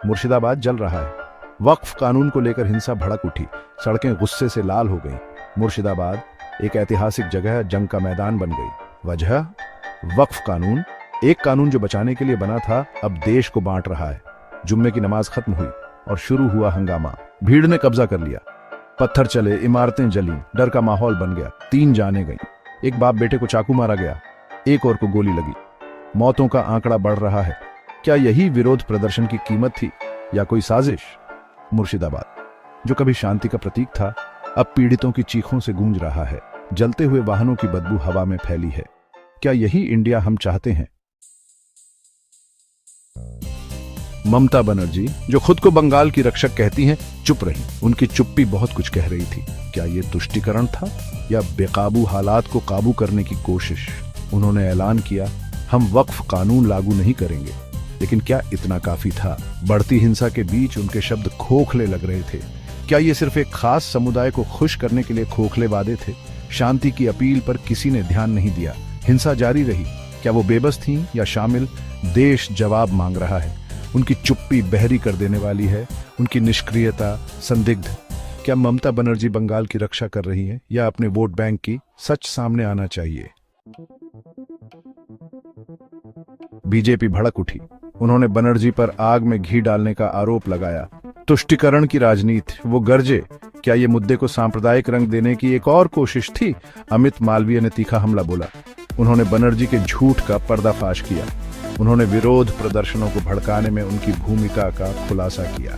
मुर्शिदाबाद जल रहा है। वक्फ कानून को लेकर हिंसा भड़क उठी, सड़कें गुस्से से लाल हो गईं। मुर्शिदाबाद एक ऐतिहासिक जगह जंग का मैदान बन गई। वजह वक्फ कानून, एक कानून जो बचाने के लिए बना था, अब देश को बांट रहा है। जुम्मे की नमाज खत्म हुई और शुरू हुआ हंगामा। भीड़ ने कब्जा कर लिया, पत्थर चले, इमारतें जली, डर का माहौल बन गया। 3 जाने गईं। एक बाप बेटे को चाकू मारा गया, एक और को गोली लगी। मौतों का आंकड़ा बढ़ रहा है। क्या यही विरोध प्रदर्शन की कीमत थी या कोई साजिश? मुर्शिदाबाद, जो कभी शांति का प्रतीक था, अब पीड़ितों की चीखों से गूंज रहा है। जलते हुए वाहनों की बदबू हवा में फैली है। क्या यही इंडिया हम चाहते हैं? ममता बनर्जी, जो खुद को बंगाल की रक्षक कहती हैं, चुप रही। उनकी चुप्पी बहुत कुछ कह रही थी। क्या यह तुष्टीकरण था या बेकाबू हालात को काबू करने की कोशिश? उन्होंने ऐलान किया, हम वक्फ कानून लागू नहीं करेंगे। लेकिन क्या इतना काफी था? बढ़ती हिंसा के बीच उनके शब्द खोखले लग रहे थे। क्या ये सिर्फ एक खास समुदाय को खुश करने के लिए खोखले वादे थे? शांति की अपील पर किसी ने ध्यान नहीं दिया। हिंसा जारी रही। क्या वो बेबस थीं या शामिल? देश जवाब मांग रहा है। उनकी चुप्पी बहरी कर देने वाली है, उनकी निष्क्रियता संदिग्ध। क्या ममता बनर्जी बंगाल की रक्षा कर रही हैं या अपने वोट बैंक की? सच सामने आना चाहिए। बीजेपी भड़क उठी। उन्होंने बनर्जी पर आग में घी डालने का आरोप लगाया। तुष्टीकरण की राजनीति, वो गरजे। क्या ये मुद्दे को सांप्रदायिक रंग देने की एक और कोशिश थी? अमित मालवीय ने तीखा हमला बोला। उन्होंने बनर्जी के झूठ का पर्दाफाश किया। उन्होंने विरोध प्रदर्शनों को भड़काने में उनकी भूमिका का खुलासा किया।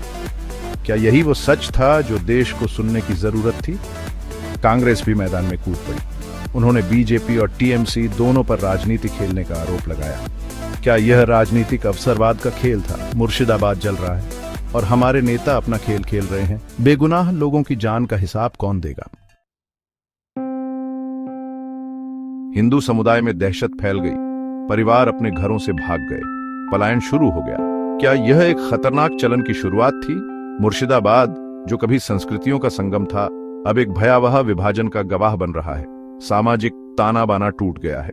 क्या यही वो सच था जो देश को सुनने की जरूरत थी? कांग्रेस भी मैदान में कूद पड़ी। उन्होंने बीजेपी और टीएमसी दोनों पर राजनीति खेलने का आरोप लगाया। क्या यह राजनीतिक अवसरवाद का खेल था? मुर्शिदाबाद जल रहा है और हमारे नेता अपना खेल खेल रहे हैं। बेगुनाह लोगों की जान का हिसाब कौन देगा? हिंदू समुदाय में दहशत फैल गई। परिवार अपने घरों से भाग गए। पलायन शुरू हो गया। क्या यह एक खतरनाक चलन की शुरुआत थी? मुर्शिदाबाद, जो कभी संस्कृतियों का संगम था, अब एक भयावह विभाजन का गवाह बन रहा है। सामाजिक ताना बाना टूट गया है।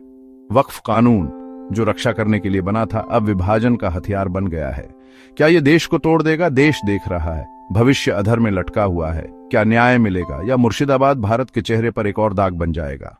वक्फ कानून, जो रक्षा करने के लिए बना था, अब विभाजन का हथियार बन गया है। क्या यह देश को तोड़ देगा? देश देख रहा है। भविष्य अधर में लटका हुआ है। क्या न्याय मिलेगा या मुर्शिदाबाद भारत के चेहरे पर एक और दाग बन जाएगा?